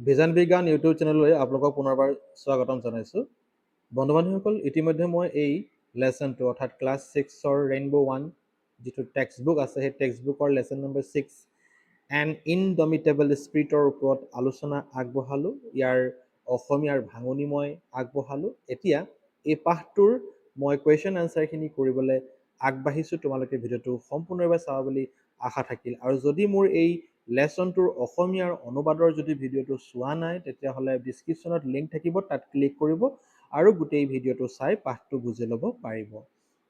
Vision বিজ্ঞান YouTube চেনেললৈ আপোনালোকক পুনৰবাৰ স্বাগতম জনাইছোঁ। বন্ধু বান্ধৱীসকল, ইতিমধ্যে মই এই লেচনটো অৰ্থাৎ ক্লাছ 6ৰ ৰেইনবো 1 যিটো টেক্সট বুক আছে, সেই টেক্সট বুকৰ লেচন নম্বৰ 6 এণ্ড ইনডমিটেবল স্পিৰিটৰ ওপৰত আলোচনা আগবঢ়ালোঁ। ইয়াৰ অসমীয়াৰ ভাঙনি মই আগবঢ়ালোঁ। এতিয়া এই পাঠটোৰ মই কুৱেশ্যন এনচাৰখিনি কৰিবলৈ আগবাঢ়িছোঁ। তোমালোকে ভিডিঅ'টো সম্পূৰ্ণভাৱে চাবা বুলি আশা থাকিল। আৰু যদি মোৰ এই লেচনটোৰ অসমীয়াৰ অনুবাদৰ যদি ভিডিঅ'টো চোৱা নাই, তেতিয়াহ'লে ডিছক্ৰিপশ্যনত লিংক থাকিব, তাত ক্লিক কৰিব আৰু গোটেই ভিডিঅ'টো চাই পাঠটো বুজি ল'ব পাৰিব।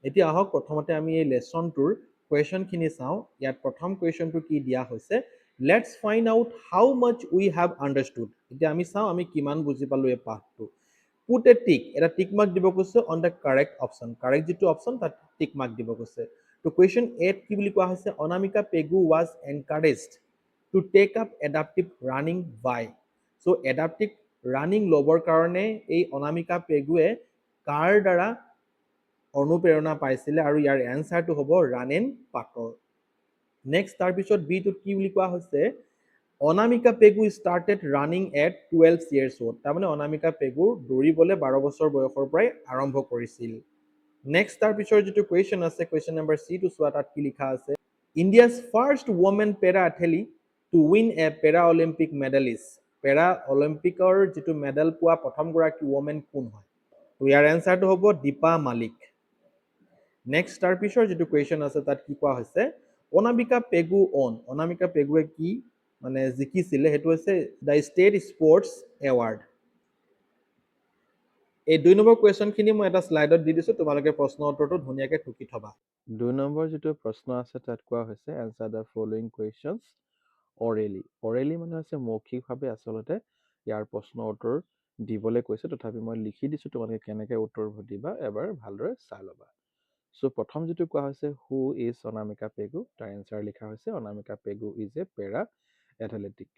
এতিয়া আহক প্ৰথমতে আমি এই লেচনটোৰ কুৱেশ্যনখিনি চাওঁ। ইয়াত প্ৰথম কুৱেশ্যনটো কি দিয়া হৈছে, let's find out how much we have understood. এতিয়া আমি চাওঁ আমি কিমান বুজি পালোঁ এই পাঠটো। পুট এ টিক, এটা টিক মাৰ্ক দিব কৈছে on the correct option. Correct যিটো অপশ্যন তাত টিক মাৰ্ক দিব কৈছে। তো কুৱেশ্যন এত কি বুলি কোৱা হৈছে, Anamika Pegu was encouraged to take up adaptive running by. So' adaptive running ল'বৰ কাৰণে এই অনামিকা পেগুৱে কাৰ দ্বাৰা অনুপ্ৰেৰণা পাইছিলে, আৰু ইয়াৰ এনচাৰটো হ'ব ৰানেন পাটৰ। নেক্সট তাৰপিছত বিটোত কি বুলি কোৱা হৈছে, Anamika Pegu started running at 12 years old। তাৰমানে অনামিকা পেগুৰ দৌৰিবলৈ 12 বছৰ বয়সৰ পৰাই আৰম্ভ কৰিছিল। নেক্সট তাৰপিছৰ যিটো কুৱেশ্যন আছে, কুৱেশ্যন নম্বৰ চিটো চোৱা, তাত কি লিখা আছে, India's first women para athlete to win a para Olympic medallist. Para অলিম্পিকৰ যিটো মেডেল পোৱা প্ৰথমগৰাকী ৱমেন কোন হয়? তো ইয়াৰ এনচাৰটো হ'ব দীপা মালিক। নেক্সট তাৰপিছৰ যিটো কুৱেশ্যন আছে, তাত কি কোৱা হৈছে, অনামিকা পেগু অন, অনামিকা পেগুৱে কি মানে জিকিছিলে, সেইটো হৈছে দ্য ষ্টেট স্পৰ্টছ এৱাৰ্ড। এই 2 নম্বৰ কুৱেশ্যনখিনি মই এটা শ্লাইডত দি দিছোঁ, তোমালোকে প্ৰশ্ন উত্তৰটো ধুনীয়াকৈ টুকি থবা। 2 নম্বৰ যিটো প্ৰশ্ন আছে তাত কোৱা হৈছে এনচাৰ দ্য ফলোইং কুৱেশ্যনছ অৰেলি। অৰেলি মানে হৈছে মৌখিকভাৱে আচলতে ইয়াৰ প্ৰশ্ন উত্তৰ দিবলৈ কৈছে, তথাপি মই লিখি দিছোঁ, তোমালোকে কেনেকৈ উত্তৰবোৰ দিবা এবাৰ ভালদৰে চাই ল'বা। চ' প্ৰথম যিটো কোৱা হৈছে হু ইজ অনামিকা পেগু, তাৰ এনচাৰ লিখা হৈছে Anamika Pegu is a para athletic.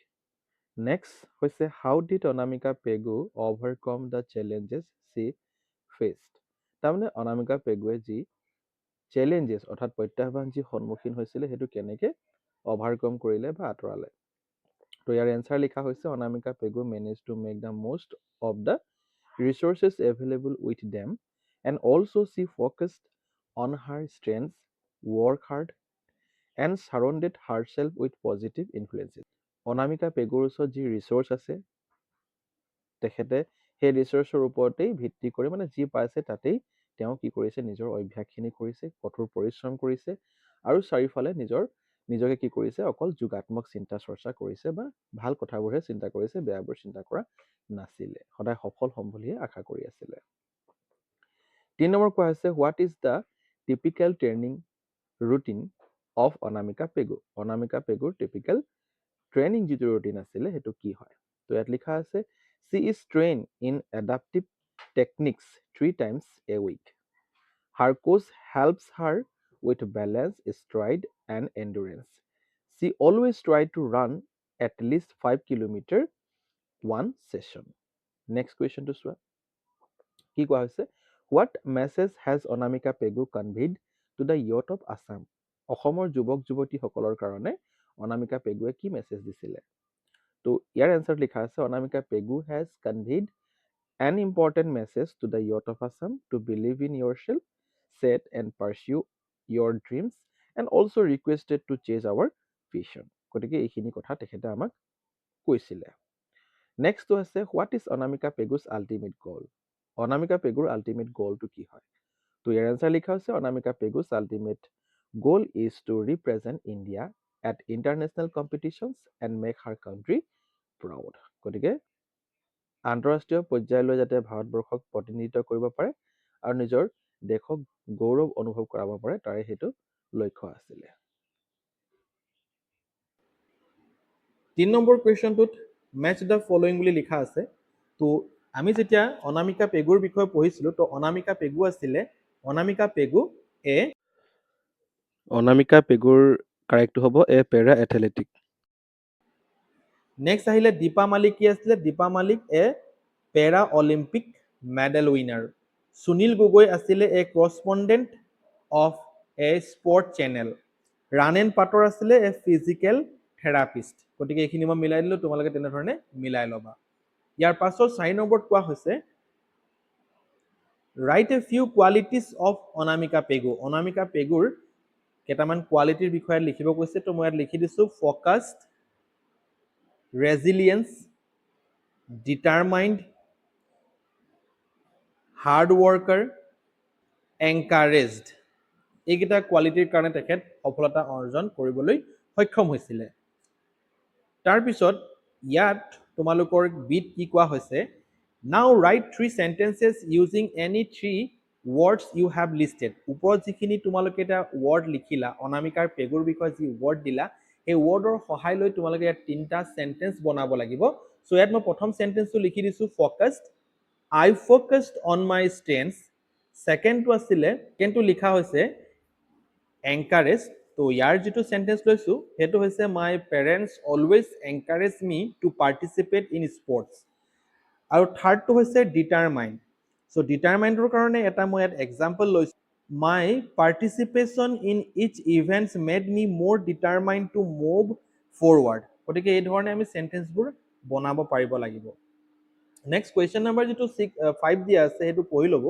Next হৈছে how did Anamika Pegu overcome the challenges she faced. তাৰমানে অনামিকা পেগুৱে যি চেলেঞ্জেছ অৰ্থাৎ প্ৰত্যাহ্বান যি সন্মুখীন হৈছিলে সেইটো কেনেকৈ অভাৰকাম কৰিলে বা আঁতৰালে। তো ইয়াৰ এনচাৰ লিখা হৈছে Anamika Pegu manage to make the most of the resources available with them and also' she focused on her strengths, work hard and surrounded herself with positive influences. Anamika পেগুৰ ওচৰত যি ৰিচোৰ্চ আছে, তেখেতে সেই ৰিচোৰ্চৰ ওপৰতেই ভিত্তি কৰি মানে যি পাইছে তাতেই তেওঁ কি কৰিছে, নিজৰ অভ্যাসখিনি কৰিছে, কঠোৰ পৰিশ্ৰম কৰিছে, আৰু চাৰিওফালে নিজকে কি কৰিছে, অকল যোগাত্মক চিন্তা চৰ্চা কৰিছে বা ভাল কথাবোৰহে চিন্তা কৰিছে, বেয়াবোৰ চিন্তা কৰা নাছিলে, সদায় সফল হ'ম বুলিহে আশা কৰি আছিলে। 3 নম্বৰ কোৱা হৈছে what is the typical training routine of Anamika Pegu. Anamika পেগুৰ টিপিকেল ট্ৰেইনিং যিটো ৰুটিন আছিলে সেইটো কি হয়? তো ইয়াত লিখা আছে she is trained in adaptive techniques 3 times a week. Her coach helps her with balance, stride, and endurance. She always tries to run at least 5 kilometers one session. Next question to চোৱা কি কোৱা হৈছে, what message has Anamika Pegu conveyed to the youth of Assam? অসমৰ যুৱক যুৱতীসকলৰ কাৰণে অনামিকা পেগুৱে কি মেছেজ দিছিলে? তো ইয়াৰ এনচাৰ লিখা আছে Anamika Pegu has conveyed an important message to the youth of Assam to believe in yourself, set and pursue your dreams, and also requested to chase our vision. গতিকে এইখিনি কথা তেখেতে আমাক কৈছিলে। নেক্সটটো আছে হোৱাট ইজ অনামিকা পেগুছ আল্টিমেট গ'ল। অনামিকা পেগুৰ আল্টিমেট গ'লটো কি হয়? তো ইয়াৰ এনচাৰ লিখা হৈছে অনামিকা পেগুছ ultimate goal is to represent India at international competitions and make her country proud. গতিকে আন্তঃৰাষ্ট্ৰীয় পৰ্যায়লৈ যাতে ভাৰতবৰ্ষক প্ৰতিনিধিত্ব কৰিব পাৰে আৰু নিজৰ দেশক গৌৰৱ অনুভৱ কৰাব পাৰে, তাৰে সেইটো লক্ষ্য আছিলে। 3 নম্বৰ কুৱেশ্যনটোত মেচ দ্য ফলোয়িং বুলি লিখা আছে। তো আমি যেতিয়া অনামিকা পেগুৰ বিষয়ে পঢ়িছিলোঁ, তো অনামিকা পেগু আছিলে, অনামিকা পেগু এ অনামিকা পেগুৰ কাৰেক্টটো হ'ব এ পেৰা এথলেটিক। নেক্সট আহিলে দীপা মালিক কি আছিলে, Dipa Malik a para Olympic medal winner. Sunil Gogoi আছিলে a correspondent of a sport channel. Ranen Patar আছিলে এ ফিজিকেল থেৰাপিষ্ট গতিকে এইখিনি মই মিলাই দিলোঁ তোমালোকে তেনেধৰণে মিলাই ল'বা ইয়াৰ পাছত 4 নম্বৰত কোৱা হৈছে right a few qualities of Anamika Pegu Anamika পেগুৰ কেইটামান কোৱালিটিৰ বিষয়ে লিখিব কৈছে তো মই ইয়াত লিখি দিছোঁ ফ'কাছড ৰেজিলিয়েন্স ডিটাৰমাইণ্ড হাৰ্ড ৱৰ্কাৰ এনকাৰেজড এইকেইটা কোৱালিটিৰ কাৰণে তেখেত সফলতা অৰ্জন কৰিবলৈ সক্ষম হৈছিলে তাৰপিছত ইয়াত তোমালোকৰ বিট কি কোৱা হৈছে নাও right 3 sentences using any 3 words you have listed ওপৰত যিখিনি তোমালোকে এটা ৱৰ্ড লিখিলা অনামিকাৰ পেগুৰ বিষয়ে যি ৱৰ্ড দিলা সেই ৱৰ্ডৰ সহায় লৈ তোমালোকে ইয়াত তিনিটা সেন্টেন্স বনাব লাগিব সো ইয়াত মই প্ৰথম সেন্টেন্সটো লিখি দিছোঁ focused I focused on my strengths সেকেন্ডটো আছিলে সেকেন্ডটো লিখা হৈছে encourage তো ইয়াৰ যিটো সেন্টেন্স লৈছো হেতু হৈছে my parents always encourage me to participate in sports আৰু থাৰ্ডটো হৈছে ডিটাৰমাইণ্ড সো ডিটাৰমাইণ্ডৰ কাৰণে এটা মই ইয়াত এক্সাম্পল লৈছো my participation in each events made me more determined to move forward গতিকে এই ধৰণে আমি সেন্টেন্সবোৰ বনাব পাৰিব লাগিব নেক্সট কুৱেশ্যন নম্বৰ যিটো 5 দিয়া আছে সেইটো পঢ়ি ল'ব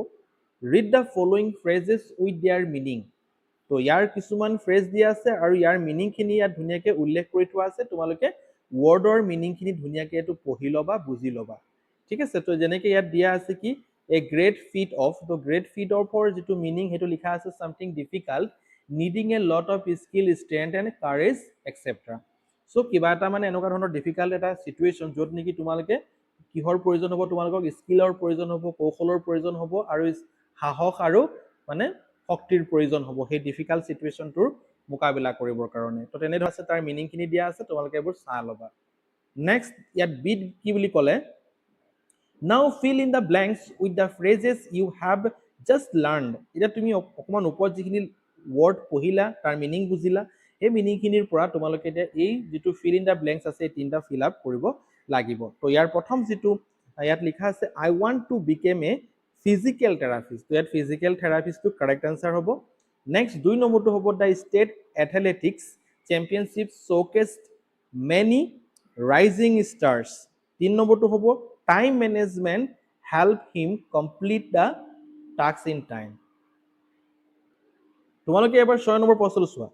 read the following phrases with their meaning তো ইয়াৰ কিছুমান ফ্ৰেজ দিয়া আছে আৰু ইয়াৰ মিনিংখিনি ইয়াত ধুনীয়াকৈ উল্লেখ কৰি থোৱা আছে তোমালোকে ৱৰ্ডৰ মিনিংখিনি ধুনীয়াকৈ এইটো পঢ়ি ল'বা বুজি ল'বা ঠিক আছে তো যেনেকৈ ইয়াত দিয়া আছে কি এ গ্ৰেট ফিট অফ তো গ্ৰেট ফিট অফৰ যিটো মিনিং সেইটো লিখা আছে something difficult needing a lot of skill strength and courage extra so কিবা এটা মানে এনেকুৱা ধৰণৰ ডিফিকাল্ট এটা চিটুৱেশ্যন য'ত নেকি তোমালোকে কিহৰ প্ৰয়োজন হ'ব তোমালোকক স্কিলৰ প্ৰয়োজন হ'ব কৌশলৰ প্ৰয়োজন হ'ব আৰু সাহস আৰু মানে শক্তিৰ প্ৰয়োজন হ'ব সেই ডিফিকাল্ট চিটুৱেশ্যনটোৰ মোকাবিলা কৰিবৰ কাৰণে তো তেনেধৰণে আছে তাৰ মিনিংখিনি দিয়া আছে তোমালোকে এইবোৰ চাই ল'বা নেক্সট ইয়াত বিট কি বুলি ক'লে now fill in the blanks with the phrases you have just learned এতিয়া তুমি অকণমান ওপৰত যিখিনি ৱৰ্ড পঢ়িলা তাৰ মিনিং বুজিলা এই মিনিংখিনিৰ পৰা তোমালোকে এতিয়া এই যিটো ফিল ইন দ্য ব্লেংকছ আছে এই তিনিটা ফিল আপ কৰিব লাগিব তো ইয়াৰ প্ৰথম যিটো ইয়াত লিখা আছে I want to become a physical therapist তো ইয়াত ফিজিকেল থেৰাপিষ্টটো কাৰেক্ট আনচাৰ হ'ব নেক্সট 2 নম্বৰটো হ'ব the state athletics championship showcased many rising stars 3 নম্বৰটো হ'ব time management help him complete the task in time তোমালোকে এবাৰ 6 নম্বৰ প্ৰশ্নটো চোৱা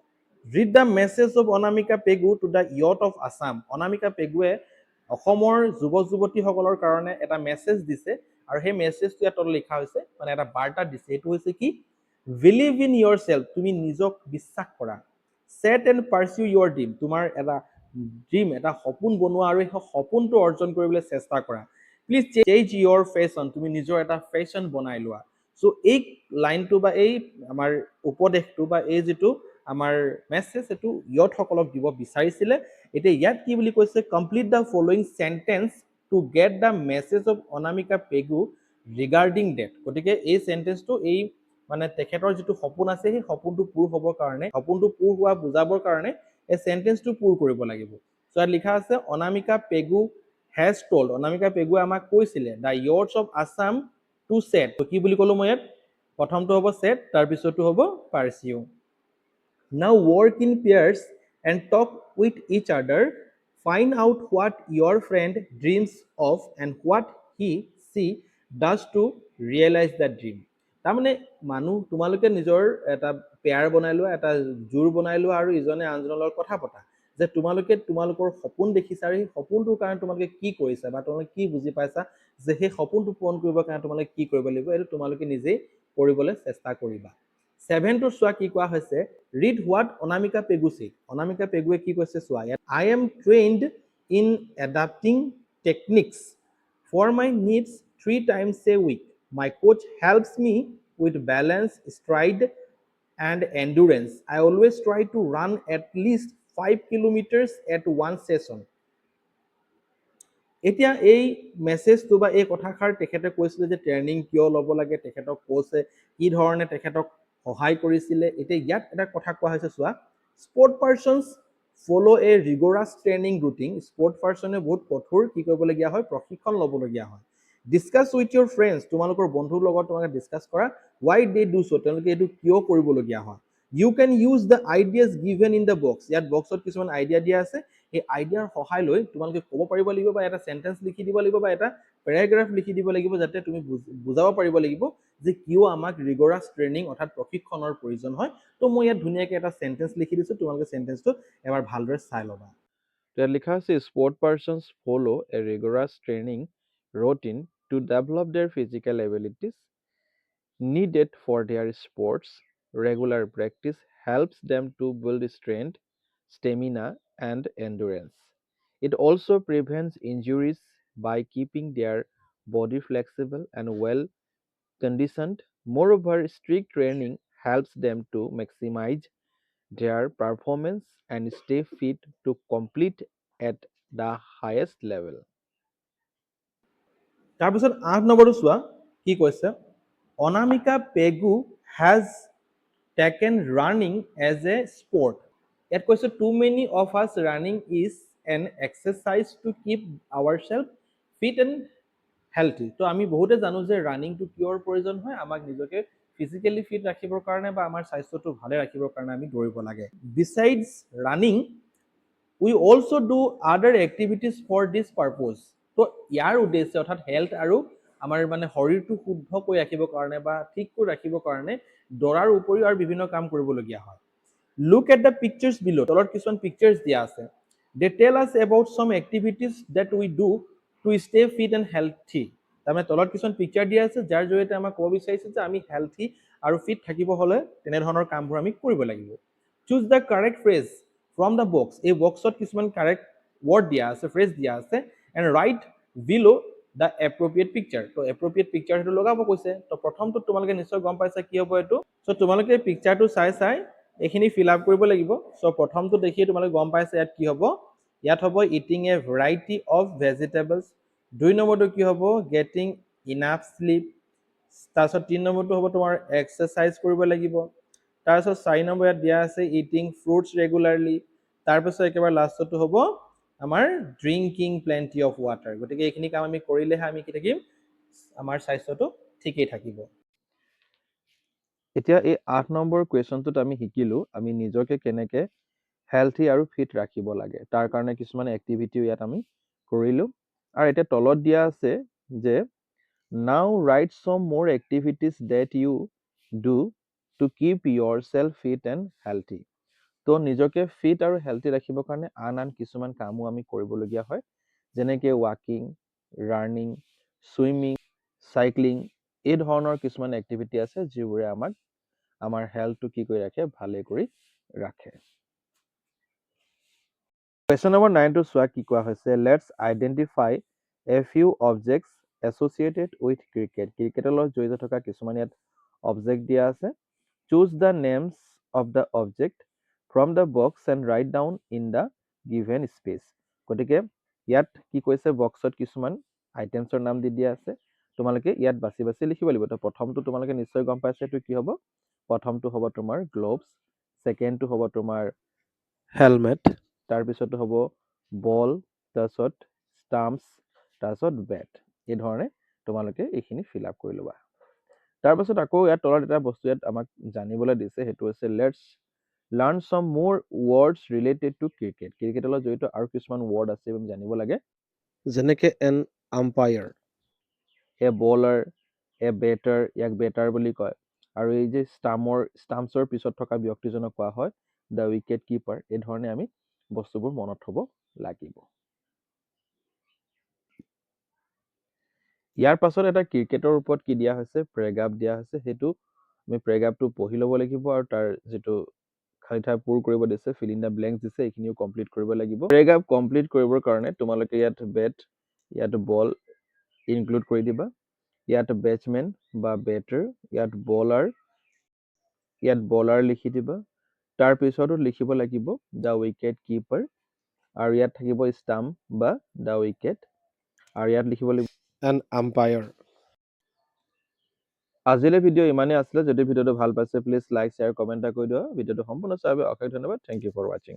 read the message of Anamika Pegu to the youth of Assam Anamika পেগুৱে অসমৰ যুৱ যুৱতীসকলৰ কাৰণে এটা মেছেজ দিছে আৰু সেই মেছেজটো ইয়াত লিখা হৈছে মানে এটা বাৰ্তা দিছে এইটো হৈছে কি বিলিভ ইন ইয়ৰ চেল্ফ তুমি নিজক বিশ্বাস কৰা চেট এণ্ড পাৰ্চিউ ইয়ৰ ড্ৰিম তোমাৰ এটা ড্ৰিম এটা সপোন বনোৱা আৰু সেই সপোনটো অৰ্জন কৰিবলৈ চেষ্টা কৰা প্লিজ চেঞ্জ ইয়ৰ ফেশ্বন তুমি নিজৰ এটা ফেশ্বন বনাই লোৱা সো এই লাইনটো বা এই আমাৰ উপদেশটো বা এই যিটো আমাৰ মেছেজ এইটো ইয়থসকলক দিব বিচাৰিছিলে এতিয়া ইয়াত কি বুলি কৈছে complete the following sentence to get the message of Anamika Pegu regarding that গতিকে এই সেন্টেন্সটো এই মানে তেখেতৰ যিটো সপোন আছে সেই সপোনটো পূৰ হ'বৰ কাৰণে সপোনটো পূৰ হোৱা বুজাবৰ কাৰণে এই সেন্টেন্সটো পূৰ কৰিব লাগিব সো ইয়াত লিখা আছে অনামিকা পেগু হেজ টল্ড অনামিকা পেগুৱে আমাক কৈছিলে the youth of Assam to set তো কি বুলি ক'লো মই ইয়াত প্ৰথমটো হ'ব চেট তাৰপিছতো হ'ব পাৰ্চিউ Now work in pairs and talk with each other. Find out what your friend dreams of and what she does to realize that dream. তাৰমানে মানুহ তোমালোকে নিজৰ এটা পেয়াৰ বনাই লোৱা এটা জোৰ বনাই লোৱা আৰু ইজনে আনজনৰ লগত কথা পতা যে তোমালোকে তোমালোকৰ সপোন দেখিছা আৰু সেই সপোনটোৰ কাৰণে তোমালোকে কি কৰিছা বা তোমালোকে কি বুজি পাইছা যে সেই সপোনটো পূৰণ কৰিবৰ কাৰণে তোমালোকে কি কৰিব লাগিব এইটো তোমালোকে নিজেই কৰিবলৈ চেষ্টা কৰিবা 7টো চোৱা কি কোৱা হৈছে read what Anamika Pegu said Anamika পেগুৱে কি কৈছে চোৱা ইয়াত I am trained in adapting techniques for my needs 3 times a week my coach helps me with balance stride and endurance I always try to run at least 5 kilometers at one session এতিয়া এই মেছেজটো বা এই কথাষাৰ তেখেতে কৈছিলে যে training কিয় ল'ব লাগে তেখেতক কোচে কি ধৰণে তেখেতক সহায় কৰিছিলে এতিয়া ইয়াত এটা কথা কোৱা হৈছে চোৱা স্পৰ্ট পাৰ্চনছ ফলো এ ৰিগৰাছ ট্ৰেইনিং ৰুটিন স্পৰ্ট পাৰ্চনে বহুত কঠোৰ কি কৰিবলগীয়া হয় প্ৰশিক্ষণ ল'বলগীয়া হয় ডিছকাছ উইথ ইয়ৰ ফ্ৰেণ্ডছ তোমালোকৰ বন্ধুৰ লগত তোমালোকে ডিছকাছ কৰা ৱাই দে ডু চ' তেওঁলোকে এইটো কিয় কৰিবলগীয়া হয় you can use the ideas given in the box ইয়াত বক্সত কিছুমান আইডিয়া দিয়া আছে এই আইডিয়াৰ সহায় লৈ তোমালোকে ক'ব পাৰিব লাগিব বা এটা চেণ্টেন্স লিখি দিব লাগিব বা এটা পেৰাগ্ৰাফ লিখি দিব লাগিব, যাতে তুমি বুজাব পাৰিব লাগিব যে কিয় আমাক ৰিগৰাছ ট্ৰেইনিং অৰ্থাৎ প্ৰশিক্ষণৰ প্ৰয়োজন হয়। তো মই ইয়াত ধুনীয়াকৈ এটা চেণ্টেন্স লিখি দিছোঁ, তোমালোকে চেণ্টেন্সটো এবাৰ ভালদৰে চাই ল'বা। ইয়াত লিখা আছে sport persons follow' a rigorous training routine to develop their physical abilities needed for their sports. Regular practice helps them to build strength, stamina, and endurance. It also prevents injuries by keeping their body flexible and well conditioned. Moreover, strict training helps them to maximize their performance and stay fit to compete at the highest level. তাৰপিছত 8 নম্বৰটো চোৱা কি কৈছে, Anamika Pegu has taken running as a sport. ইয়াত কৈছে to many of us running is an exercise to keep our self fit and healthy. তো আমি বহুতে জানো যে ৰানিংটো কিয়ৰ প্ৰয়োজন হয়, আমাক নিজকে ফিজিকেলি ফিট ৰাখিবৰ কাৰণে বা আমাৰ স্বাস্থ্যটো ভালে ৰাখিবৰ কাৰণে আমি দৌৰিব লাগে। বিচাইডছ ৰানিং উই অলছ' ডু আদাৰ এক্টিভিটিজ ফৰ দিছ পাৰ্পজ। তো ইয়াৰ উদ্দেশ্যে অৰ্থাৎ হেল্থ আৰু আমাৰ মানে শৰীৰটো শুদ্ধ কৰি ৰাখিবৰ কাৰণে বা ঠিক কৰি ৰাখিবৰ কাৰণে দৌৰাৰ উপৰিও আৰু বিভিন্ন কাম কৰিবলগীয়া হয়। লুক এট দ্য পিকচাৰ্ছ বিল', তলত কিছুমান পিকচাৰ্ছ দিয়া আছে। দে টেল us about some activities that we do to stay fit and healthy. তাৰমানে তলত কিছুমান পিকচাৰ দিয়া আছে, যাৰ জৰিয়তে আমাক ক'ব বিচাৰিছে যে আমি হেল্থি আৰু ফিট থাকিব হ'লে তেনেধৰণৰ কামবোৰ আমি কৰিব লাগিব। Choose the correct phrase from the box. এই বক্সত কিছুমান কাৰেক্ট ৱৰ্ড দিয়া আছে, ফ্ৰেজ দিয়া আছে, and right bill' the appropriate picture. তো এপ্ৰপ্ৰিয়েট পিকচাৰ সেইটো লগাব কৈছে। তো প্ৰথমটো তোমালোকে নিশ্চয় গম পাইছা কি হ'ব এইটো। চ' তোমালোকে পিকচাৰটো চাই এইখিনি ফিল আপ কৰিব লাগিব। চ' প্ৰথমটো দেখিয়ে তোমালোকে গম পাইছা ইয়াত কি হ'ব। ইয়াত হ'ব eating A variety of vegetables. 2 নম্বৰটো কি হ'ব, গেটিং ইনাফ শ্লিপ। তাৰপিছত 3 নম্বৰটো হ'ব তোমাৰ এক্সাৰচাইজ কৰিব লাগিব। তাৰপিছত 4 নম্বৰ ইয়াত দিয়া আছে ইটিং ফ্ৰুটছ ৰেগুলাৰলি। তাৰপিছত একেবাৰে লাষ্টটো হ'ব আমাৰ ড্ৰিংকিং প্লেণ্টি অফ ৱাটাৰ। গতিকে এইখিনি কাম আমি কৰিলেহে আমি কি থাকিম, আমাৰ স্বাস্থ্যটো ঠিকেই থাকিব। এতিয়া এই 8 নম্বৰ কুৱেশ্যনটোত আমি শিকিলোঁ আমি নিজকে কেনেকৈ হেল্থি আৰু ফিট ৰাখিব লাগে, তাৰ কাৰণে কিছুমান এক্টিভিটিও ইয়াত আমি কৰিলোঁ। আৰু এতিয়া তলত দিয়া আছে যে নাও write some more activities that you do to keep your self fit and healthy. তো নিজকে ফিট আৰু হেল্থি ৰাখিবৰ কাৰণে আন কিছুমান কামো আমি কৰিবলগীয়া হয়, যেনেকৈ ৱাকিং, ৰানিং, ছুইমিং, চাইক্লিং, এই ধৰণৰ কিছুমান এক্টিভিটি আছে যিবোৰে আমাক আমাৰ হেল্থটো কি কৰি ৰাখে, ভালে কৰি ৰাখে। কুৱেশ্যন নম্বৰ 9টো চোৱা কি কোৱা হৈছে, let's identify a few objects associated with cricket. ক্ৰিকেটৰ লগত জড়িত থকা কিছুমান ইয়াত অবজেক্ট দিয়া আছে। Choose the names of the object from the box and right down in the given space. গতিকে ইয়াত কি কৈছে, বক্সত কিছুমান আইটেমছৰ নাম দি দিয়া আছে, তোমালোকে ইয়াত বাছি বাছি লিখিব লাগিব। তো প্ৰথমটো তোমালোকে নিশ্চয় গম পাইছা এইটো কি হ'ব। প্ৰথমটো হ'ব তোমাৰ গ্ল'ভছ, ছেকেণ্ডটো হ'ব তোমাৰ হেলমেট, তাৰপিছতো হ'ব বল, তাৰপিছত ষ্টাম্পছ, তাৰপিছত বেট। এইধৰণে তোমালোকে এইখিনি ফিল আপ কৰি ল'বা। তাৰপাছত আকৌ ইয়াত তলত এটা বস্তু ইয়াত আমাক জানিবলৈ দিছে, সেইটো হৈছে লেটছ লাৰ্ণ চাম মোৰ ৱৰ্ডছ ৰিলেটেড টু ক্ৰিকেট। ক্ৰিকেটৰ লগত জড়িত আৰু কিছুমান ৱৰ্ড আছে আমি জানিব লাগে, যেনেকৈ an umpire, a bowler, a batter, ইয়াক বেটাৰ বুলি কয়। আৰু এই যে ষ্টাম্পছৰ পিছত থকা ব্যক্তিজনক কোৱা হয় দ্য উইকেট কিপাৰ। এই ধৰণে আমি বস্তুবোৰ মনত থ'ব লাগিব। ইয়াৰ পাছত এটা ক্ৰিকেটৰ ওপৰত কি দিয়া হৈছে, পেৰাগ্ৰাফ দিয়া হৈছে। সেইটো আমি পেৰাগ্ৰাফটো পঢ়ি ল'ব লাগিব আৰু তাৰ যিটো খালী ঠাই পূৰ কৰিব দিছে, ফিল ইন দ্য ব্লেংকছ দিছে, এইখিনিও কমপ্লিট কৰিব লাগিব। পেৰাগ্ৰাফ কমপ্লিট কৰিবৰ কাৰণে তোমালোকে ইয়াত বেট, ইয়াত বল ইনক্লুড কৰি দিবা, ইয়াত বেটছমেন বা বেটাৰ, ইয়াত বলাৰ লিখি দিবা। তাৰপিছতো লিখিব লাগিব দ্য উইকেট কিপাৰ, আৰু ইয়াত থাকিব ষ্টাম্প বা দ্য উইকেট, আৰু ইয়াত লিখিব লাগিব এন আম্পায়াৰ। আজিলৈ ভিডিঅ' ইমানেই আছিলে। যদি ভিডিঅ'টো ভাল পাইছে প্লিজ লাইক, শ্বেয়াৰ, কমেণ্ট এটা কৰি দিবা। ভিডিঅ'টো সম্পূৰ্ণ চোৱাৰ বাবে অশেষ ধন্যবাদ। থেংক ইউ ফৰ ৱাচিং।